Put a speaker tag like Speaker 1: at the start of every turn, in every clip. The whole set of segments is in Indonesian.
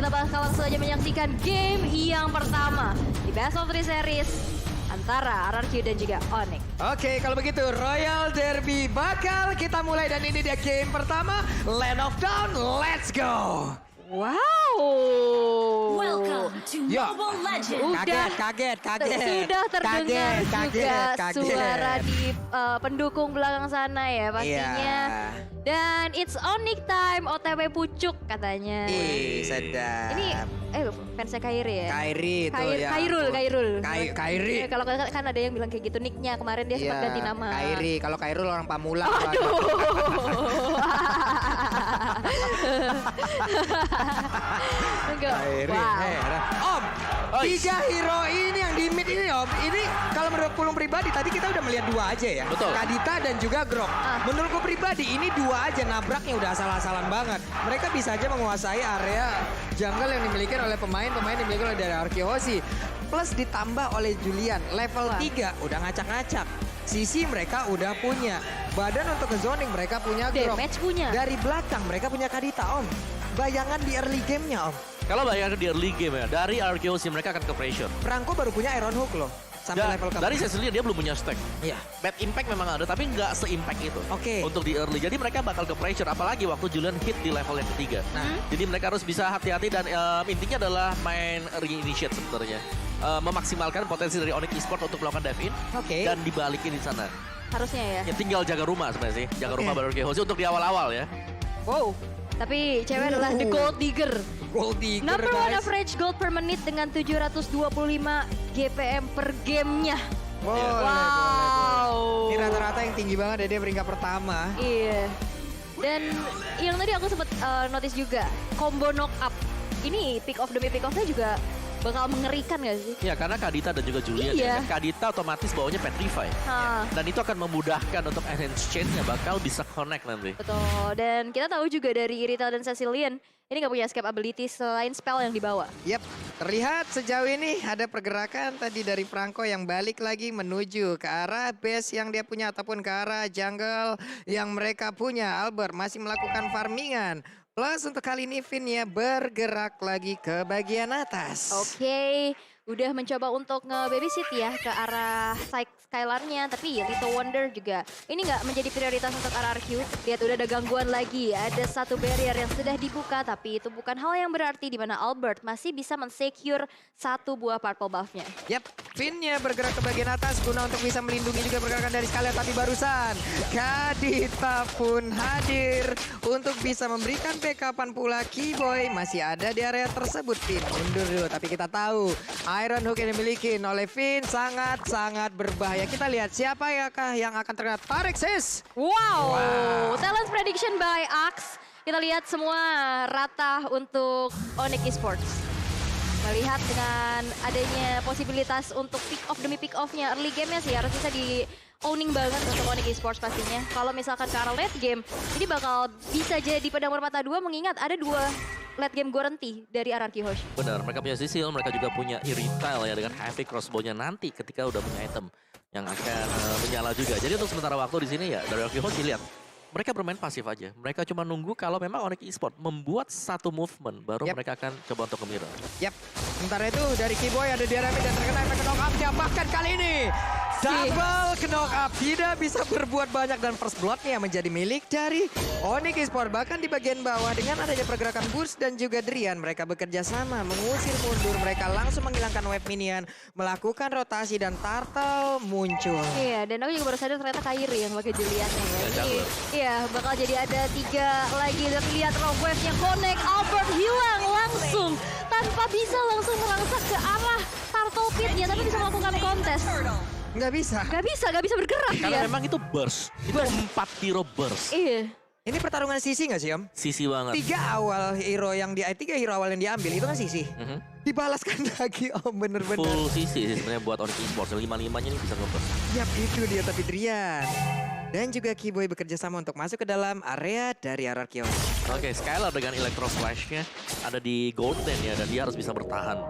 Speaker 1: kita bakal langsung aja menyaksikan game yang pertama di Best of 3 Series antara RRQ dan juga Onyx.
Speaker 2: Oke, kalau begitu Royal Derby bakal kita mulai dan ini dia game pertama. Land of Dawn, let's go.
Speaker 1: Wow.
Speaker 3: Welcome to
Speaker 2: Ya.
Speaker 3: Mobile Legends.
Speaker 1: Udah
Speaker 2: Kaget.
Speaker 1: sudah terdengar juga
Speaker 2: kaget.
Speaker 1: suara di pendukung belakang sana ya pastinya.
Speaker 2: Iya.
Speaker 1: Dan it's Onyx time, OTW Pucuk katanya.
Speaker 2: Ih, sedap.
Speaker 1: Ini fansnya Kairi ya?
Speaker 2: Kairi itu ya.
Speaker 1: Kairul.
Speaker 2: Kairi.
Speaker 1: Ya, kalau kan ada yang bilang kayak gitu nicknya kemarin dia sempat ganti nama.
Speaker 2: Kairi, kalau Kairul orang Pamulang.
Speaker 1: Enggak.
Speaker 2: Kairi.
Speaker 1: Wow.
Speaker 2: Om, 3 hero ini yang di mid ini Om, ini kalau menurut Pulung pribadi tadi kita udah melihat 2 aja ya.
Speaker 4: Betul.
Speaker 2: Kadita dan juga Grok. Menurutku pribadi ini 2 aja nabraknya udah asal-asalan banget. Mereka bisa aja menguasai area jungle yang dimiliki oleh pemain-pemain yang dimiliki oleh dari Arkeosi. Plus ditambah oleh Julian, level 3 udah ngacak-ngacak. Sisi mereka udah punya. Badan untuk ke zoning mereka punya Grok.
Speaker 1: Damage punya.
Speaker 2: Dari belakang mereka punya Kadita Om. Bayangan di early game-nya Om.
Speaker 4: Kalau bayangkan di early game ya, dari RKOC mereka akan ke pressure.
Speaker 2: Franco baru punya Iron Hook loh. Sampai level keempat.
Speaker 4: Dari Cecilia dia belum punya stack.
Speaker 2: Iya.
Speaker 4: Bad impact memang ada, tapi nggak se-impact itu.
Speaker 2: Oke.
Speaker 4: Untuk di early. Jadi mereka bakal ke pressure, apalagi waktu Julian hit di level yang ketiga.
Speaker 2: Nah.
Speaker 4: Jadi mereka harus bisa hati-hati dan intinya adalah main reinitiate sebenarnya. Memaksimalkan potensi dari Onyx Esports untuk melakukan dive in.
Speaker 2: Oke.
Speaker 4: Dan dibalikin di sana.
Speaker 1: Harusnya ya.
Speaker 4: Ya tinggal jaga rumah sebenarnya sih. Jaga
Speaker 2: Oke.
Speaker 4: rumah baru RKOC untuk di awal-awal ya.
Speaker 1: Wow. Tapi cewek adalah the gold digger.
Speaker 2: Gold digger
Speaker 1: Number one
Speaker 2: guys.
Speaker 1: average gold per menit dengan 725 GPM per gamenya. Wow.
Speaker 2: Ini rata-rata yang tinggi banget ya, dia peringkat pertama.
Speaker 1: Iya. Dan yang tadi aku sempat notice juga combo knock up. Ini pick off demi pick offnya juga bakal mengerikan gak sih?
Speaker 4: Ya karena Kadita dan juga Julian
Speaker 1: Iya.
Speaker 4: ya. Kadita otomatis bawanya Petrify.
Speaker 1: Hah.
Speaker 4: Dan itu akan memudahkan untuk enhance chain-nya bakal bisa connect nanti.
Speaker 1: Betul. Dan kita tahu juga dari Irithel dan Cecilian ini gak punya escape ability selain spell yang dibawa.
Speaker 2: Yap, terlihat sejauh ini ada pergerakan tadi dari Franco yang balik lagi menuju ke arah base yang dia punya ataupun ke arah jungle yang mereka punya. Albert masih melakukan farmingan. Plus untuk kali ini Finn ya bergerak lagi ke bagian atas.
Speaker 1: Oke, udah mencoba untuk nge-babysit ya ke arah Skylarnya, tapi Little Wonder juga ini nggak menjadi prioritas untuk RRQ. Lihat udah ada gangguan lagi, ada satu barrier yang sudah dibuka, tapi itu bukan hal yang berarti di mana Albert masih bisa men-secure satu buah purple buff-nya.
Speaker 2: Yap, Finn-nya bergerak ke bagian atas guna untuk bisa melindungi juga pergerakan dari Skylar. Tapi barusan Kadita pun hadir untuk bisa memberikan backupan pula. Keyboy masih ada di area tersebut. Finn mundur dulu, tapi kita tahu Iron Hook yang dimiliki oleh Finn sangat-sangat berbahaya. Kita lihat siapa yang akan terkena tarik sis.
Speaker 1: Wow, talent prediction by Axe. Kita lihat semua rata untuk Onyx Esports. Melihat dengan adanya posibilitas untuk pick off demi pick off-nya early game-nya sih harus bisa di owning banget untuk Onyx Esports pastinya. Kalau misalkan ke arah late game, ini bakal bisa jadi pedang bermata dua mengingat ada 2 late game guarantee dari RRQ Hoshi.
Speaker 4: Benar, mereka punya Sisil, mereka juga punya Irithel ya dengan heavy crossbow-nya nanti ketika udah punya item yang akan menyala juga. Jadi untuk sementara waktu di sini ya dari RRQ Hoshi lihat. Mereka bermain pasif aja. Mereka cuma nunggu kalau memang Onyx Esports membuat satu movement baru mereka akan coba untuk ke mirror.
Speaker 2: Yap, sementara itu dari Keyboy ada Diarami dan terkena efek knock up-nya. Bahkan kali ini double knock up, tidak bisa berbuat banyak dan first blood-nya menjadi milik dari Onyx Esports. Bahkan di bagian bawah dengan adanya pergerakan Burst dan juga Drian, mereka bekerja sama mengusir mundur. Mereka langsung menghilangkan wave minion, melakukan rotasi dan Turtle muncul.
Speaker 1: Iya, dan aku juga baru sadar ternyata Kairi yang pakai Juliannya ya.
Speaker 4: Ya,
Speaker 1: Ini, iya, bakal jadi ada 3 lagi dan lihat rogue wave-nya connect. Albert hilang langsung tanpa bisa langsung merangsak ke arah Turtle Pit-nya, tapi bisa melakukan kontes.
Speaker 2: Nggak bisa.
Speaker 1: Gak bisa bergerak
Speaker 4: Karena
Speaker 1: ya.
Speaker 4: memang itu burst. Itu 4 hero burst.
Speaker 1: Iya.
Speaker 2: Ini pertarungan sisi nggak sih Om?
Speaker 4: Sisi banget.
Speaker 2: 3 hero awal yang diambil itu kan sisi. Dibalaskan lagi Om, bener-bener.
Speaker 4: Full sisi sih sebenarnya buat Onyx Esports. 5-5-nya ini bisa nge-burst.
Speaker 2: Yap, itu dia tapi Drian. Dan juga Keyboy bekerja sama untuk masuk ke dalam area dari RRQ.
Speaker 4: Oke, Skylar dengan Electro Splash-nya ada di Golden ya, dan dia harus bisa bertahan.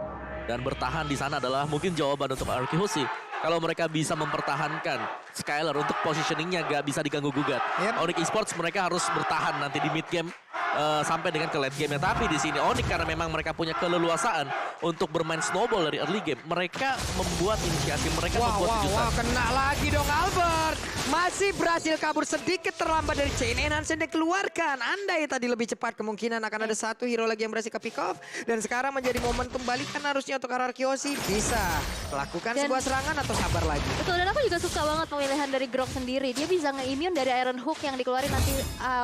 Speaker 4: Dan bertahan di sana adalah mungkin jawaban untuk RRQ sih. Kalau mereka bisa mempertahankan Skylar untuk positioningnya gak bisa diganggu gugat.
Speaker 2: Yep.
Speaker 4: Onyx Esports mereka harus bertahan nanti di mid game sampai dengan ke late game. Tapi di sini Onyx karena memang mereka punya keleluasaan untuk bermain snowball dari early game, mereka membuat inisiatif, mereka membuat kejutan.
Speaker 2: Kena lagi dong Albert. Masih berhasil kabur sedikit terlambat dari chain enhance yang dikeluarkan. Andai tadi lebih cepat kemungkinan akan ada satu hero lagi yang berhasil ke pick off. Dan sekarang menjadi momentum balikan harusnya untuk Ararkiosi bisa lakukan sebuah serangan atau sabar lagi.
Speaker 1: Betul, dan aku juga suka banget pemilihan dari Grok sendiri. Dia bisa nge-immune dari Iron Hook yang dikeluarin nanti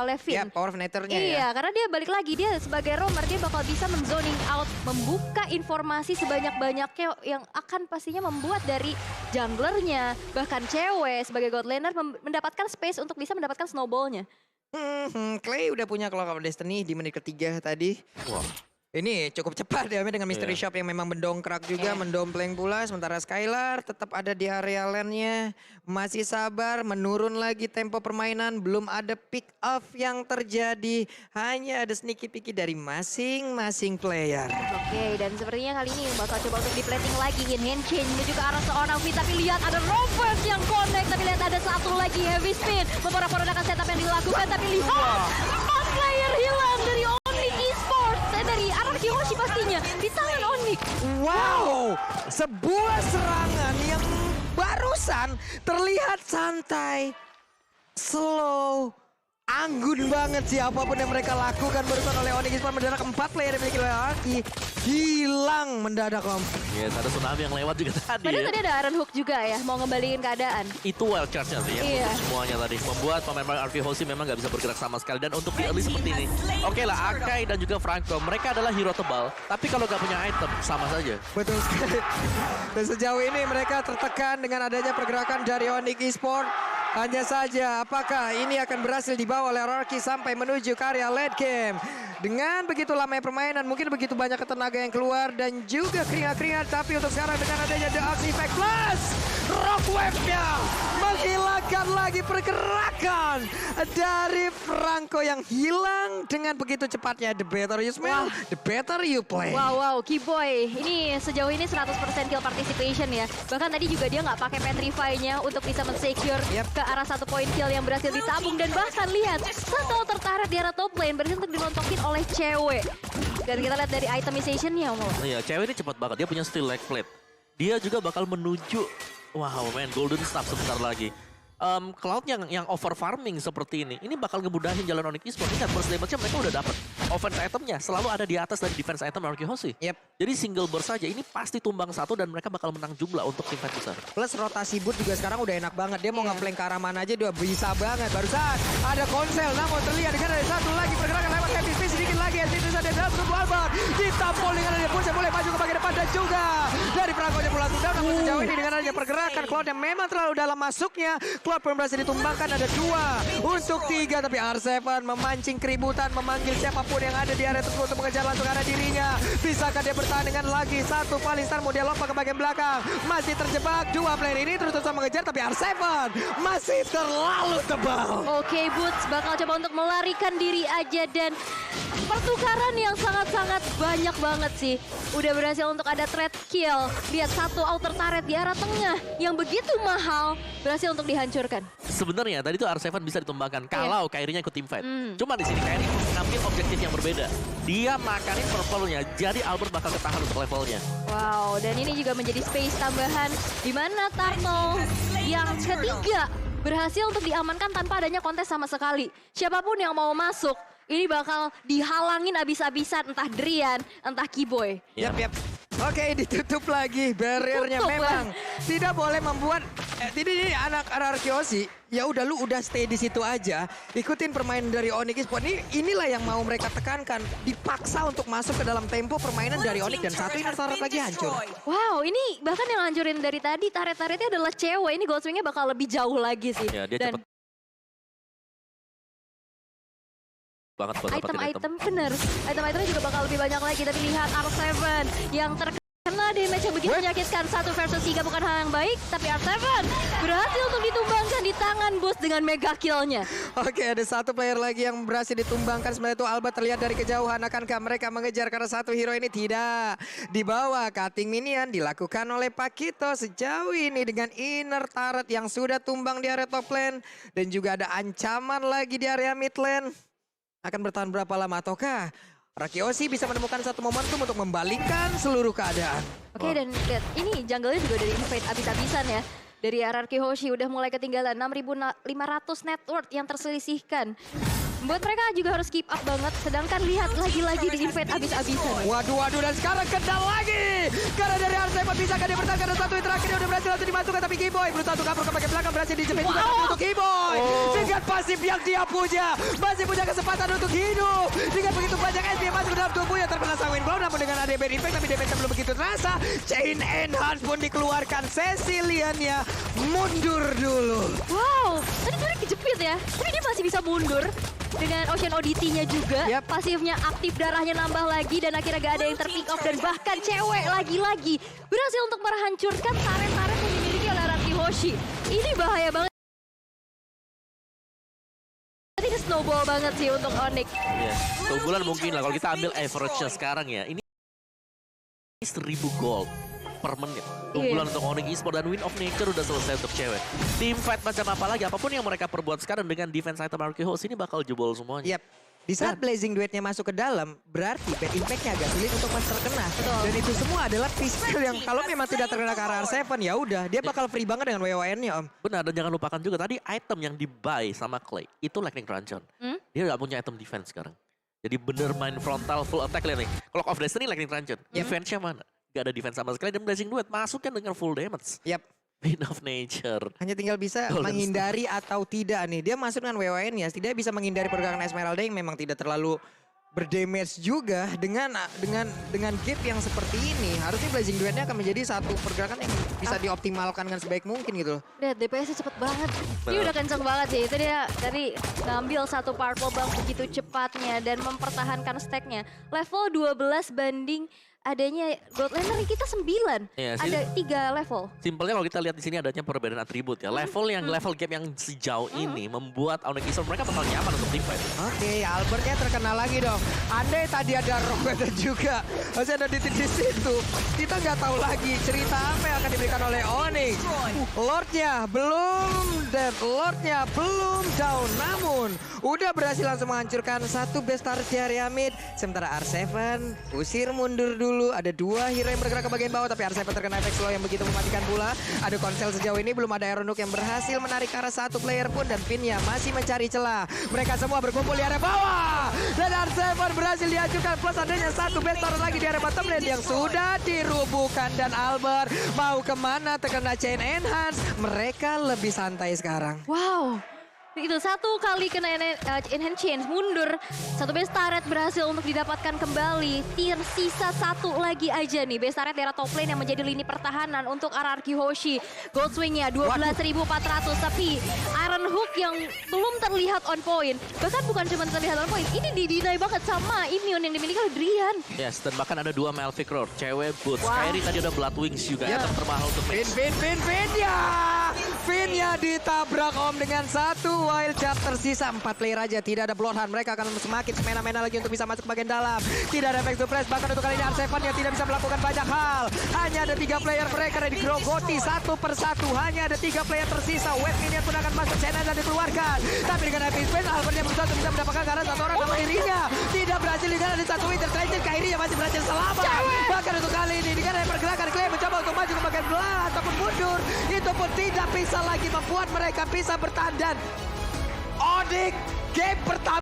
Speaker 1: Levin.
Speaker 2: Ya, power of Nethernya
Speaker 1: Iya,
Speaker 2: ya.
Speaker 1: karena dia balik lagi. Dia sebagai roamer, dia bakal bisa men-zoning out. Membuka informasi sebanyak-banyaknya yang akan pastinya membuat dari junglernya, bahkan cewek sebagai god laner mendapatkan space untuk bisa mendapatkan snowballnya.
Speaker 2: Clay udah punya Clock of Destiny di menit ketiga tadi.
Speaker 4: Wah.
Speaker 2: Ini cukup cepat ya dengan Mystery Shop yang memang mendongkrak juga, mendompleng pula. Sementara Skylar tetap ada di area lane-nya. Masih sabar, menurun lagi tempo permainan. Belum ada pick off yang terjadi. Hanya ada sneaky picky dari masing-masing player.
Speaker 1: Oke, dan sepertinya kali ini bakal coba untuk di-plating lagi. In-hand change menuju ke arah seorang V. Tapi lihat ada Robert yang connect. Tapi lihat ada satu lagi heavy spin. Memporak-porandakan setup yang dilakukan. Tapi lihat, 4 player hilang dari Onyx Esports. Dari Ararkiosi pastinya di tangan Onyx.
Speaker 2: Wow, sebuah serangan yang barusan terlihat santai, slow, anggun banget sih apapun yang mereka lakukan barusan oleh Onyx Esports. Mendadak 4 player yang dimiliki oleh Arki hilang mendadak om.
Speaker 4: Yes, ada tsunami yang lewat juga tadi
Speaker 1: Padahal
Speaker 4: ya.
Speaker 1: tadi ada Iron Hook juga ya, mau ngembaliin keadaan.
Speaker 4: Itu wild charge-nya sih ya,
Speaker 1: Iya.
Speaker 4: untuk semuanya tadi. Membuat pemain-pemain Ararkiosi memang nggak bisa bergerak sama sekali. Dan untuk di early seperti ini, oke lah Akai dan juga Franco, mereka adalah hero tebal. Tapi kalau nggak punya item, sama saja.
Speaker 2: Betul sekali. Dan sejauh ini mereka tertekan dengan adanya pergerakan dari Onyx Esports. Hanya saja apakah ini akan berhasil dibawa oleh Ararki sampai menuju ke area late game. Dengan begitu lamanya permainan, mungkin begitu banyak tenaga yang keluar dan juga keringat-keringat. Tapi untuk sekarang dengan adanya The Axe Effect Plus, Rock Wave-nya menghilangkan lagi pergerakan dari Franco yang hilang dengan begitu cepatnya. The better you smell, the better you play.
Speaker 1: Wow, Keyboy. Ini sejauh ini 100% kill participation ya. Bahkan tadi juga dia nggak pakai Petrify-nya untuk bisa men-secure ke arah 1 point kill yang berhasil ditabung. Dan bahkan lihat, satu tertarik di arah top lane berhasil untuk dilontokin oleh cewek. Dan kita lihat dari itemization-nya.
Speaker 4: Iya, cewek ini cepat banget. Dia punya steel leg plate. Dia juga bakal menuju, wow man, golden staff sebentar lagi. Cloud yang over farming seperti ini bakal ngemudahin jalan Onyx Esports. Ingat, burst damage-nya mereka udah dapat. Offense itemnya selalu ada di atas dari defense item Ararkiosi.
Speaker 2: Yep.
Speaker 4: Jadi single burst saja, ini pasti tumbang satu dan mereka bakal menang jumlah untuk tim fight besar.
Speaker 2: Plus rotasi boot juga sekarang udah enak banget. Dia mau nge-flank ke arah mana aja dia bisa banget. Barusan ada konsel, namun terlihat dengan ada satu lagi pergerakan lewat heavy speed sedikit lagi. Itu saja dalam tubuh Albert. Ditampol dengan ada pun boleh maju ke bagian depan dan juga dari Franco-nya pula sudah. Namun sejauh ini dengan adanya pergerakan Cloud yang memang terlalu dalam masuknya. Cloud belum berhasil ditumbangkan, ada 2 untuk 3. Tapi R7 memancing keributan, memanggil siapapun yang ada di area tersebut untuk mengejar langsung arah dirinya. Bisakah dia bertahan dengan lagi satu paling star model lompat ke bagian belakang. Masih terjebak 2 player ini terus-terusan mengejar tapi R7 masih terlalu tebal.
Speaker 1: Oke, Boots bakal coba untuk melarikan diri aja dan pertukaran yang sangat-sangat banyak banget sih. Udah berhasil untuk ada trade kill. Lihat satu outer turret di arah tengah yang begitu mahal berhasil untuk dihancurkan.
Speaker 4: Sebenarnya tadi tuh R7 bisa ditumbangkan kalau Kairi-nya ikut team fight. Cuma di sini Kairi ngambil objektif yang berbeda. Dia makanin purple-nya, jadi Albert bakal ketahan untuk levelnya.
Speaker 1: Wow, dan ini juga menjadi space tambahan di mana Turtle yang ketiga berhasil untuk diamankan tanpa adanya kontes sama sekali. Siapapun yang mau masuk, ini bakal dihalangin abis-abisan, entah Drian, entah Keyboy.
Speaker 2: Yap. Oke, ditutup lagi barriernya.
Speaker 1: Tutup,
Speaker 2: memang tidak boleh membuat ini anak Ararkiosi. Ya udah lu udah stay di situ aja. Ikutin permainan dari Onyx Esports. Inilah yang mau mereka tekankan. Dipaksa untuk masuk ke dalam tempo permainan dari Onyx dan satu inner turret lagi hancur.
Speaker 1: Wow, ini bahkan yang hancurin dari tadi turret-turretnya adalah cewek. Ini Goldswing-nya bakal lebih jauh lagi sih.
Speaker 4: Ya, dia
Speaker 1: Dan
Speaker 4: cepet banget buat dapetin item.
Speaker 1: item bener. Item-itemnya juga bakal lebih banyak lagi. Tapi lihat R7 yang terkena damage yang begitu menyakitkan. 1 versus 3 bukan hal yang baik. Tapi R7 berhasil untuk ditumbangkan di tangan Boost dengan mega kill-nya.
Speaker 2: Oke, ada satu player lagi yang berhasil ditumbangkan. Sementara itu Albert terlihat dari kejauhan. Akankah mereka mengejar karena satu hero ini? Tidak. Di bawah cutting minion dilakukan oleh Pakito sejauh ini dengan inner turret yang sudah tumbang di area top lane. Dan juga ada ancaman lagi di area mid lane. akan bertahan berapa lama ataukah Rakioshi bisa menemukan satu momentum untuk membalikkan seluruh keadaan.
Speaker 1: Oke, dan lihat ini jungle-nya juga dari invade abis-abisan ya. Dari RRQ Hoshi udah mulai ketinggalan 6.500 net worth yang terselisihkan. Buat mereka juga harus keep up banget. Sedangkan lihat lagi-lagi di invade abis-abisan.
Speaker 2: Waduh, dan sekarang kendal lagi. Karena dari Arsefa bisa kan dia bertahan karena satu yang terakhir dia udah berhasil langsung dimasukkan. Tapi Kiboy berusaha untuk kabur ke bagian belakang. Berhasil dijepit juga tapi untuk Kiboy. Dengan pasif yang dia punya. Masih punya kesempatan untuk hidup. Dengan begitu banyak SP yang masuk ke dalam tubuhnya. Terkena sang Wind Blow. Namun dengan ada Bad Impact tapi damage belum begitu terasa. Chain Enhance pun dikeluarkan. Ceciliannya mundur dulu.
Speaker 1: Wow, tadi sebenarnya kejepit ya. Tapi dia masih bisa mundur. Dengan Ocean ODT-nya juga,
Speaker 2: Yap.
Speaker 1: pasifnya aktif, darahnya nambah lagi, dan akhirnya gak ada yang ter-pick off, dan bahkan cewek lagi-lagi berhasil untuk menghancurkan turret-turret yang dimiliki oleh RRQ Hoshi. Ini bahaya banget. Ini snowball banget sih untuk Onyx.
Speaker 4: Ya, keunggulan mungkin lah kalau kita ambil average-nya sekarang ya. Ini 1000 gold per menit. Keunggulan untuk Onyx Esports dan Win of Nature udah selesai untuk cewek. Team fight macam apa lagi, apapun yang mereka perbuat sekarang dengan defense item RRQ Host ini bakal jebol semuanya.
Speaker 2: Yap. Di saat Blazing Duetnya masuk ke dalam, berarti Bad Impact-nya agak sulit untuk terkena. Dan itu semua adalah pistol yang kalau memang tidak terkena ke arah R7, ya udah dia bakal free banget dengan WON-nya, Om.
Speaker 4: Benar, dan jangan lupakan juga tadi item yang di-buy sama Clay, itu Lightning Truncheon. Dia nggak punya item defense sekarang. Jadi bener main frontal full attack lihat nih. Clock of Destiny Lightning Truncheon. Defense-nya mana? Gak ada defense sama sekali dan Blazing Duet masuknya dengan full damage.
Speaker 2: Yap.
Speaker 4: Win of Nature.
Speaker 2: Hanya tinggal bisa
Speaker 4: Golden
Speaker 2: menghindari atau tidak nih. Dia masuk dengan WON-nya, tidak bisa menghindari pergerakan Esmeralda yang memang tidak terlalu berdamage juga dengan gap yang seperti ini. Harusnya Blazing Duetnya akan menjadi satu pergerakan yang bisa dioptimalkan dengan sebaik mungkin gitu loh.
Speaker 1: Lihat DPS-nya cepet banget. Ini udah kenceng banget sih. Itu dia tadi ngambil satu purple bang begitu cepatnya dan mempertahankan stack-nya. Level 12 banding adanya gold laner kita 9.
Speaker 4: Iya,
Speaker 1: Ada 3 level.
Speaker 4: Simpelnya kalau kita lihat di sini adanya perbedaan atribut ya. Level gap yang sejauh ini membuat Onyx Esports mereka bakal nyaman untuk tim fight.
Speaker 2: Oke, Albertnya terkena lagi dong. Andai tadi ada Rocket juga, masih ada di situ. Kita nggak tahu lagi cerita apa yang akan diberikan oleh Onyx. Lordnya belum dead, Lordnya belum down. Namun udah berhasil langsung menghancurkan satu base turret di area mid. Sementara R7 usir mundur dulu. Ada 2 hero yang bergerak ke bagian bawah, tapi R7 terkena efek slow yang begitu mematikan pula. Ada konsel sejauh ini, belum ada Aeronuk yang berhasil menarik ke arah satu player pun. Dan Finnya masih mencari celah. Mereka semua berkumpul di area bawah. Dan R7 berhasil dihancurkan, plus adanya satu base turret lagi di area bottom lane yang sudah dirubuhkan. Dan Albert mau kemana terkena Chain Enhance. Mereka lebih santai sekarang.
Speaker 1: Wow. Itu satu kali kena enhance chains mundur. Satu base turret berhasil untuk didapatkan kembali. Tersisa satu lagi aja nih. Base turret daerah top lane yang menjadi lini pertahanan untuk RRQ Hoshi. Gold swingnya 12.400. Tapi Iron Hook yang belum terlihat on point. Bahkan bukan cuma terlihat on point. Ini didinai banget sama immune yang dimiliki oleh Drian.
Speaker 4: Yes, dan bahkan ada 2 Malphite Roar. Cewek Boots. Kairi tadi ada Blood Wings juga. Item termahal untuk mix.
Speaker 2: Finnya ditabrak Om dengan satu wild card. Tersisa 4 player aja. Tidak ada Bloodhound. Mereka akan semakin semena-mena lagi untuk bisa masuk ke bagian dalam. Tidak ada efek suppress. Bahkan untuk kali ini R7 yang tidak bisa melakukan banyak hal. Hanya ada 3 player mereka yang digrogoti satu persatu. Hanya ada 3 player tersisa. Wave minion pun akan masuk. Channel dan dikeluarkan. Tapi dengan epic space, Albert yang berusaha untuk bisa mendapatkan karena satu orang sama dirinya. Tidak berhasil dengan ada satu winter terakhir. Kairi yang masih berhasil selamat. Bahkan untuk kali ini dengan pergerakan Clay mencoba untuk maju ke bagian belah ataupun mundur. Itu pun tidak bisa lagi membuat mereka bisa bertahan dan Onyx game pertama.